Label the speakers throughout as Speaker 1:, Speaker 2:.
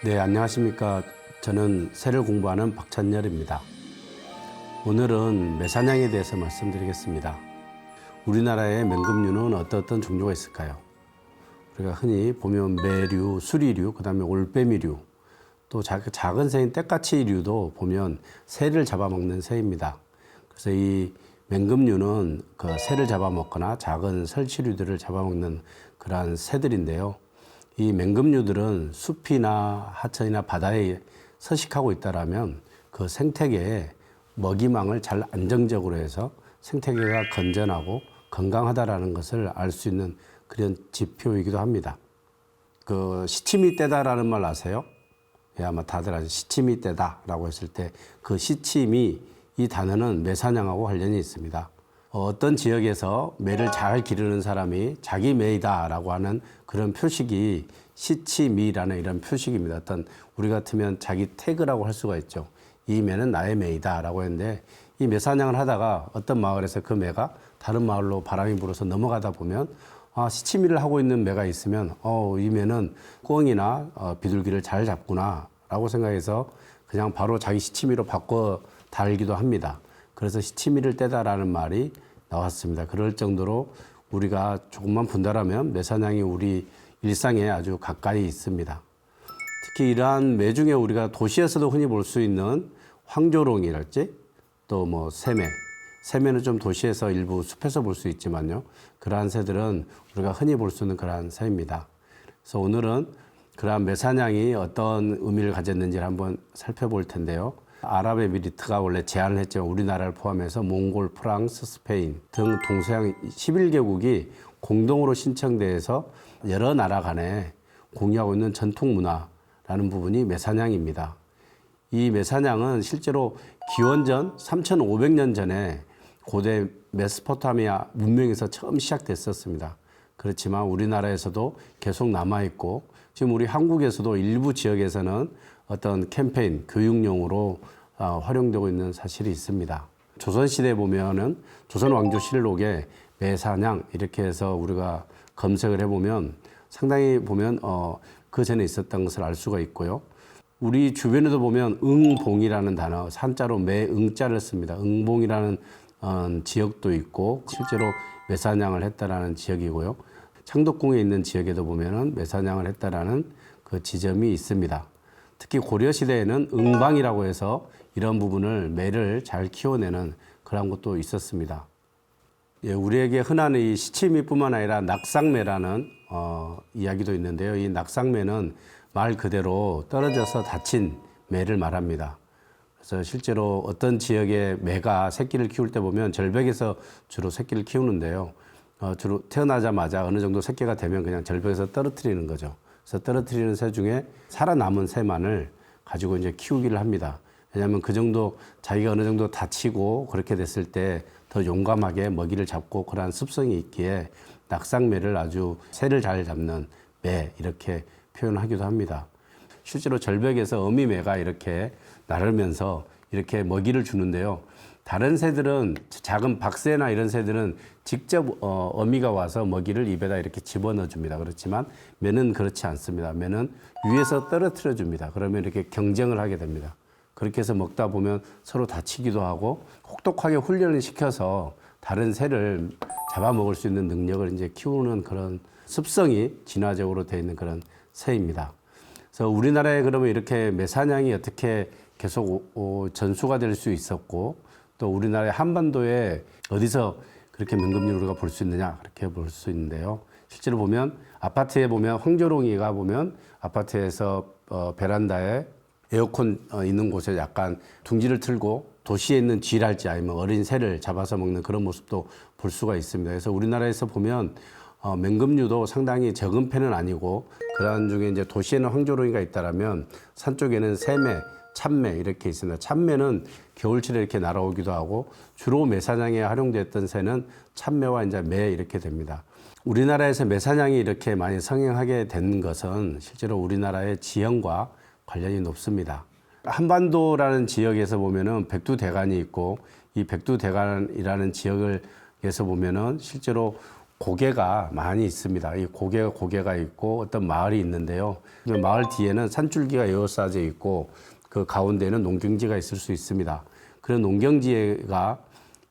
Speaker 1: 네, 안녕하십니까. 저는 새를 공부하는 박찬열입니다. 오늘은 매사냥에 대해서 말씀드리겠습니다. 우리나라의 맹금류는 어떤 종류가 있을까요? 우리가 흔히 보면 매류, 수리류, 그 다음에 올빼미류, 또 작은 새인 떼까치류도 보면 새를 잡아먹는 새입니다. 그래서 이 맹금류는 그 새를 잡아먹거나 작은 설치류들을 잡아먹는 그러한 새들인데요. 이 맹금류들은 숲이나 하천이나 바다에 서식하고 있다라면 그 생태계에 먹이망을 잘 안정적으로 해서 생태계가 건전하고 건강하다라는 것을 알 수 있는 그런 지표이기도 합니다. 그 시치미 떼다라는 말 아세요? 예, 아마 다들 아시죠. 시치미 떼다라고 했을 때 그 시치미 이 단어는 매사냥하고 관련이 있습니다. 어떤 지역에서 매를 잘 기르는 사람이 자기 매이다라고 하는 그런 표식이 시치미라는 이런 표식입니다. 어떤 우리 같으면 자기 태그라고 할 수가 있죠. 이 매는 나의 매이다라고 했는데 이 매사냥을 하다가 어떤 마을에서 그 매가 다른 마을로 바람이 불어서 넘어가다 보면 시치미를 하고 있는 매가 있으면 이 매는 꿩이나 비둘기를 잘 잡구나 라고 생각해서 그냥 바로 자기 시치미로 바꿔 달기도 합니다. 그래서 시치미를 떼다라는 말이 나왔습니다. 그럴 정도로 우리가 조금만 분달하면 매사냥이 우리 일상에 아주 가까이 있습니다. 특히 이러한 매 중에 우리가 도시에서도 흔히 볼 수 있는 황조롱이랄지 또 뭐 새매, 새매는 좀 도시에서 일부 숲에서 볼 수 있지만요. 그러한 새들은 우리가 흔히 볼 수 있는 그러한 새입니다. 그래서 오늘은 그러한 매사냥이 어떤 의미를 가졌는지를 한번 살펴볼 텐데요. 아랍에미리트가 원래 제안을 했지만 우리나라를 포함해서 몽골, 프랑스, 스페인 등 동서양 11개국이 공동으로 신청돼서 여러 나라 간에 공유하고 있는 전통 문화라는 부분이 매사냥입니다. 이 매사냥은 실제로 기원전 3,500년 전에 고대 메소포타미아 문명에서 처음 시작됐었습니다. 그렇지만 우리나라에서도 계속 남아있고 지금 우리 한국에서도 일부 지역에서는 어떤 캠페인, 교육용으로 활용되고 있는 사실이 있습니다. 조선시대에 보면은 조선왕조실록에 매사냥 이렇게 해서 우리가 검색을 해보면 상당히 보면 그 전에 있었던 것을 알 수가 있고요. 우리 주변에도 보면 응봉이라는 단어, 산자로 매응자를 씁니다. 응봉이라는 지역도 있고 실제로 매사냥을 했다라는 지역이고요. 창덕궁에 있는 지역에도 보면은 매사냥을 했다라는 그 지점이 있습니다. 특히 고려시대에는 응방이라고 해서 이런 부분을 매를 잘 키워내는 그런 것도 있었습니다. 예, 우리에게 흔한 이 시치미뿐만 아니라 낙상매라는 이야기도 있는데요. 이 낙상매는 말 그대로 떨어져서 다친 매를 말합니다. 그래서 실제로 어떤 지역의 매가 새끼를 키울 때 보면 절벽에서 주로 새끼를 키우는데요. 주로 태어나자마자 어느 정도 새끼가 되면 그냥 절벽에서 떨어뜨리는 거죠. 그래서 떨어뜨리는 새 중에 살아남은 새만을 가지고 이제 키우기를 합니다. 왜냐하면 그 정도 자기가 어느 정도 다치고 그렇게 됐을 때 더 용감하게 먹이를 잡고 그러한 습성이 있기에 낙상매를 아주 새를 잘 잡는 매 이렇게 표현하기도 합니다. 실제로 절벽에서 어미매가 이렇게 나르면서 이렇게 먹이를 주는데요. 다른 새들은 작은 박새나 이런 새들은 직접 어미가 와서 먹이를 입에다 이렇게 집어넣어 줍니다. 그렇지만 매는 그렇지 않습니다. 매는 위에서 떨어뜨려 줍니다. 그러면 이렇게 경쟁을 하게 됩니다. 그렇게 해서 먹다 보면 서로 다치기도 하고 혹독하게 훈련을 시켜서 다른 새를 잡아먹을 수 있는 능력을 이제 키우는 그런 습성이 진화적으로 되어 있는 그런 새입니다. 그래서 우리나라에 그러면 이렇게 매사냥이 어떻게 계속 전수가 될 수 있었고 또 우리나라의 한반도에 어디서 그렇게 맹금류를 우리가 볼 수 있느냐 그렇게 볼 수 있는데요. 실제로 보면 아파트에 보면 황조롱이가 보면 아파트에서 베란다에 에어컨 있는 곳에 약간 둥지를 틀고 도시에 있는 쥐랄지 아니면 어린 새를 잡아서 먹는 그런 모습도 볼 수가 있습니다. 그래서 우리나라에서 보면 맹금류도 상당히 적은 편은 아니고 그러한 중에 이제 도시에는 황조롱이가 있다라면 산 쪽에는 새매, 참매 이렇게 있습니다. 참매는 겨울철에 이렇게 날아오기도 하고 주로 매사냥에 활용됐던 새는 참매와 이제 매 이렇게 됩니다. 우리나라에서 매사냥이 이렇게 많이 성행하게 된 것은 실제로 우리나라의 지형과 관련이 높습니다. 한반도라는 지역에서 보면은 백두대간이 있고 이 백두대간이라는 지역에서 보면은 실제로 고개가 많이 있습니다. 이 고개가 있고 어떤 마을이 있는데요. 그 마을 뒤에는 산줄기가 에워싸져 있고 그 가운데는 농경지가 있을 수 있습니다. 그런 농경지가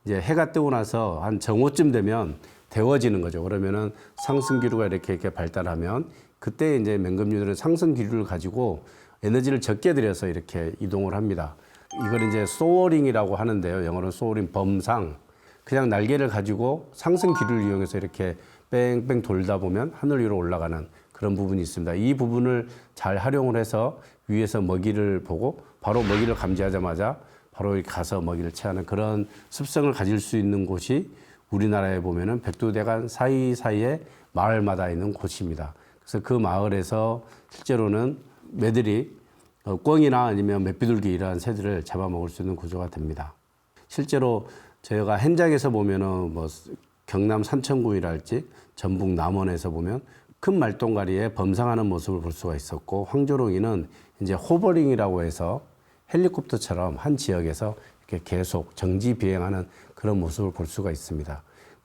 Speaker 1: 이제 해가 뜨고 나서 한 정오쯤 되면 데워지는 거죠. 그러면은 상승 기류가 이렇게 발달하면 그때 이제 맹금류들은 상승 기류를 가지고 에너지를 적게 들여서 이렇게 이동을 합니다. 이걸 이제 소어링이라고 하는데요. 영어로 소어링 범상. 그냥 날개를 가지고 상승 기류를 이용해서 이렇게 뺑뺑 돌다 보면 하늘 위로 올라가는 그런 부분이 있습니다. 이 부분을 잘 활용을 해서 위에서 먹이를 보고 바로 먹이를 감지하자마자 바로 가서 먹이를 채하는 그런 습성을 가질 수 있는 곳이 우리나라에 보면은 백두대간 사이사이에 마을마다 있는 곳입니다. 그래서 그 마을에서 실제로는 매들이 꿩이나 아니면 맷비둘기 이러한 새들을 잡아먹을 수 있는 구조가 됩니다. 실제로 저희가 현장에서 보면은 뭐 경남 산천구이랄지 전북 남원에서 보면 큰 말똥가리에 범상하는 모습을 볼 수가 있었고, 황조롱이는 이제 호버링이라고 해서 헬리콥터처럼 한 지역에서 이렇게 계속 정지 비행하는 그런 모습을 볼 수가 있습니다.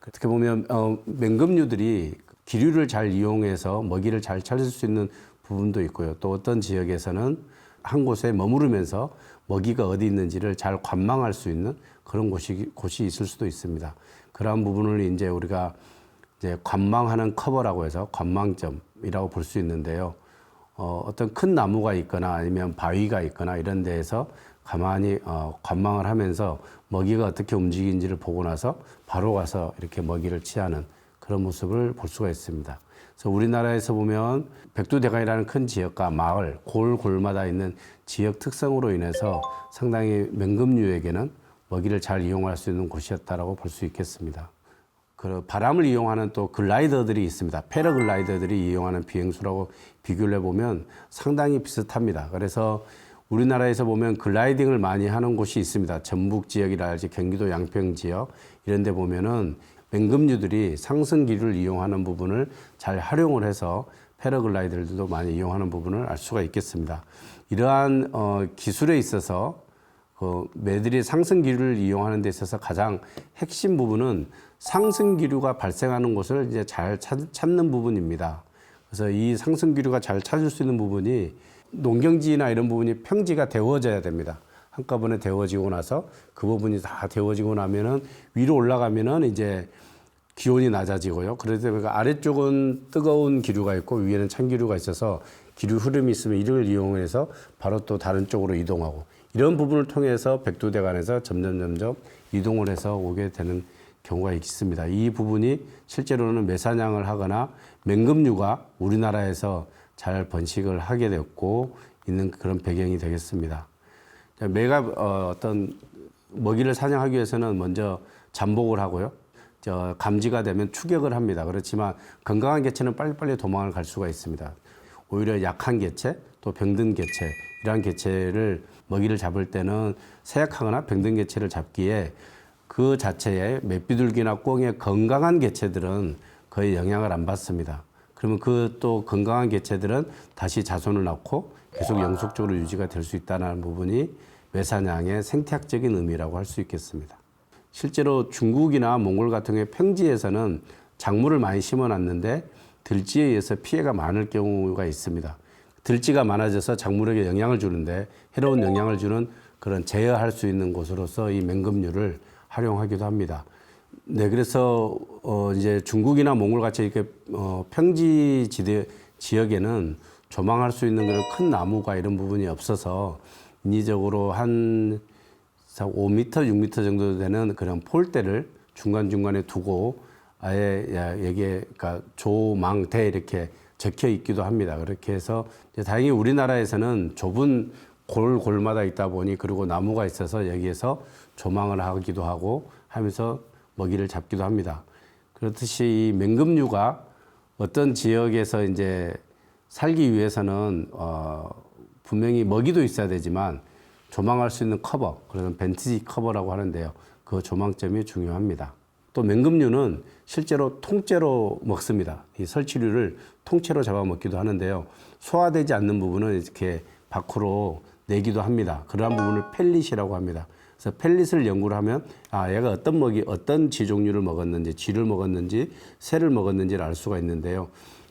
Speaker 1: 어떻게 보면 맹금류들이 기류를 잘 이용해서 먹이를 잘 찾을 수 있는 부분도 있고요. 또 어떤 지역에서는 한 곳에 머무르면서 먹이가 어디 있는지를 잘 관망할 수 있는 그런 곳이 있을 수도 있습니다. 그러한 부분을 이제 우리가 이제 관망하는 커버라고 해서 관망점이라고 볼 수 있는데요. 어떤 큰 나무가 있거나 아니면 바위가 있거나 이런 데에서 가만히 관망을 하면서 먹이가 어떻게 움직이는지를 보고 나서 바로 가서 이렇게 먹이를 취하는 그런 모습을 볼 수가 있습니다. 그래서 우리나라에서 보면 백두대간이라는 큰 지역과 마을, 골마다 있는 지역 특성으로 인해서 상당히 맹금류에게는 먹이를 잘 이용할 수 있는 곳이었다라고 볼 수 있겠습니다. 그 바람을 이용하는 또 글라이더들이 있습니다. 패러글라이더들이 이용하는 비행수라고 비교를 해보면 상당히 비슷합니다. 그래서 우리나라에서 보면 글라이딩을 많이 하는 곳이 있습니다. 전북 지역이랄지 경기도 양평 지역 이런 데 보면은 맹금류들이 상승 기류를 이용하는 부분을 잘 활용을 해서 패러글라이더들도 많이 이용하는 부분을 알 수가 있겠습니다. 이러한 기술에 있어서 매들이 상승 기류를 이용하는 데 있어서 가장 핵심 부분은 상승 기류가 발생하는 곳을 이제 잘 찾는 부분입니다. 그래서 이 상승 기류가 잘 찾을 수 있는 부분이 농경지나 이런 부분이 평지가 데워져야 됩니다. 한꺼번에 데워지고 나서 그 부분이 다 데워지고 나면은 위로 올라가면은 이제 기온이 낮아지고요. 그래서 아래쪽은 뜨거운 기류가 있고 위에는 찬 기류가 있어서 기류 흐름이 있으면 이를 이용해서 바로 또 다른 쪽으로 이동하고 이런 부분을 통해서 백두대간에서 점점 이동을 해서 오게 되는 경우가 있습니다. 이 부분이 실제로는 매사냥을 하거나 맹금류가 우리나라에서 잘 번식을 하게 됐고 있는 그런 배경이 되겠습니다. 매가 어떤 먹이를 사냥하기 위해서는 먼저 잠복을 하고요. 감지가 되면 추격을 합니다. 그렇지만 건강한 개체는 빨리빨리 도망을 갈 수가 있습니다. 오히려 약한 개체, 또 병든 개체 이러한 개체를 먹이를 잡을 때는 쇠약하거나 병든 개체를 잡기에 그 자체에 맷비둘기나 꿩의 건강한 개체들은 거의 영향을 안 받습니다. 그러면 그 또 건강한 개체들은 다시 자손을 낳고 계속 영속적으로 유지가 될 수 있다는 부분이 매사냥의 생태학적인 의미라고 할 수 있겠습니다. 실제로 중국이나 몽골 같은 경우에 평지에서는 작물을 많이 심어놨는데 들쥐에 의해서 피해가 많을 경우가 있습니다. 들쥐가 많아져서 작물에게 영향을 주는데 해로운 영향을 주는 그런 제어할 수 있는 곳으로서 이 맹금류를 활용하기도 합니다. 네, 그래서 이제 중국이나 몽골 같이 이렇게 평지 지역에는 조망할 수 있는 그런 큰 나무가 이런 부분이 없어서 인위적으로 한 5m, 6m 정도 되는 그런 폴대를 중간중간에 두고 아예 여기에 그러니까 조망대 이렇게 적혀 있기도 합니다. 그렇게 해서 다행히 우리나라에서는 좁은 골마다 있다 보니 그리고 나무가 있어서 여기에서 조망을 하기도 하고 하면서 먹이를 잡기도 합니다. 그렇듯이 이 맹금류가 어떤 지역에서 이제 살기 위해서는 분명히 먹이도 있어야 되지만 조망할 수 있는 커버, 그래서 벤티지 커버라고 하는데요. 그 조망점이 중요합니다. 또 맹금류는 실제로 통째로 먹습니다. 이 설치류를 통째로 잡아먹기도 하는데요. 소화되지 않는 부분은 이렇게 밖으로 내기도 합니다. 그러한 부분을 펠릿이라고 합니다. 그래서 펠릿을 연구를 하면 얘가 어떤 먹이, 어떤 쥐 종류를 먹었는지, 쥐를 먹었는지, 새를 먹었는지를 알 수가 있는데요.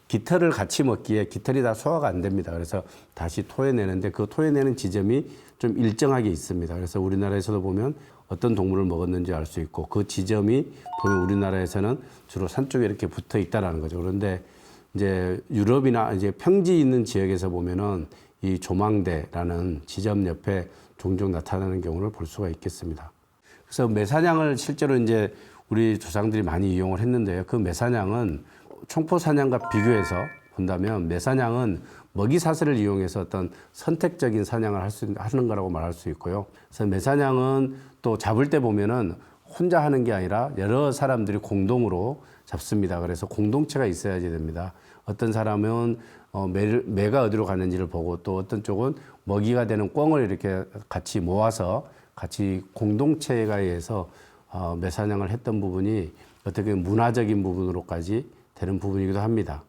Speaker 1: 깃털을 같이 먹기에 깃털이 다 소화가 안 됩니다. 그래서 다시 토해내는데 그 토해내는 지점이 좀 일정하게 있습니다. 그래서 우리나라에서도 보면 어떤 동물을 먹었는지 알 수 있고 그 지점이 보면 우리나라에서는 주로 산 쪽에 이렇게 붙어 있다라는 거죠. 그런데 이제 유럽이나 이제 평지 있는 지역에서 보면은 이 조망대라는 지점 옆에 종종 나타나는 경우를 볼 수가 있겠습니다. 그래서 매사냥을 실제로 이제 우리 조상들이 많이 이용을 했는데요. 그 매사냥은 총포 사냥과 비교해서 본다면 매사냥은 먹이 사슬을 이용해서 어떤 선택적인 사냥을 하는 거라고 말할 수 있고요. 그래서 매사냥은 또 잡을 때 보면은 혼자 하는 게 아니라 여러 사람들이 공동으로 잡습니다. 그래서 공동체가 있어야지 됩니다. 어떤 사람은 매가 어디로 가는지를 보고 또 어떤 쪽은 먹이가 되는 꿩을 이렇게 같이 모아서 같이 공동체가 의해서 매사냥을 했던 부분이 어떻게 문화적인 부분으로까지 되는 부분이기도 합니다.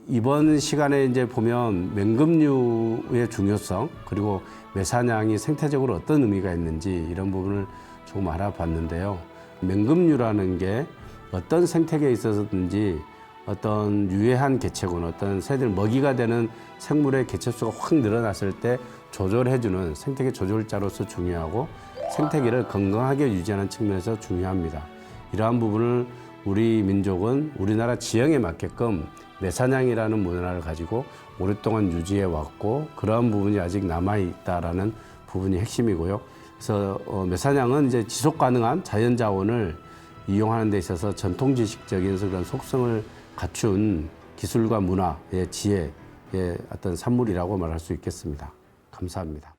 Speaker 1: 이번 시간에 이제 보면 맹금류의 중요성 그리고 매사냥이 생태적으로 어떤 의미가 있는지 이런 부분을 조금 알아봤는데요. 맹금류라는 게 어떤 생태계에 있어서든지 어떤 유해한 개체군, 어떤 새들 먹이가 되는 생물의 개체수가 확 늘어났을 때 조절해주는 생태계 조절자로서 중요하고 생태계를 건강하게 유지하는 측면에서 중요합니다. 이러한 부분을 우리 민족은 우리나라 지형에 맞게끔 매사냥이라는 문화를 가지고 오랫동안 유지해 왔고 그러한 부분이 아직 남아 있다라는 부분이 핵심이고요. 그래서 매사냥은 이제 지속 가능한 자연 자원을 이용하는 데 있어서 전통 지식적인 그런 속성을 갖춘 기술과 문화의 지혜의 어떤 산물이라고 말할 수 있겠습니다. 감사합니다.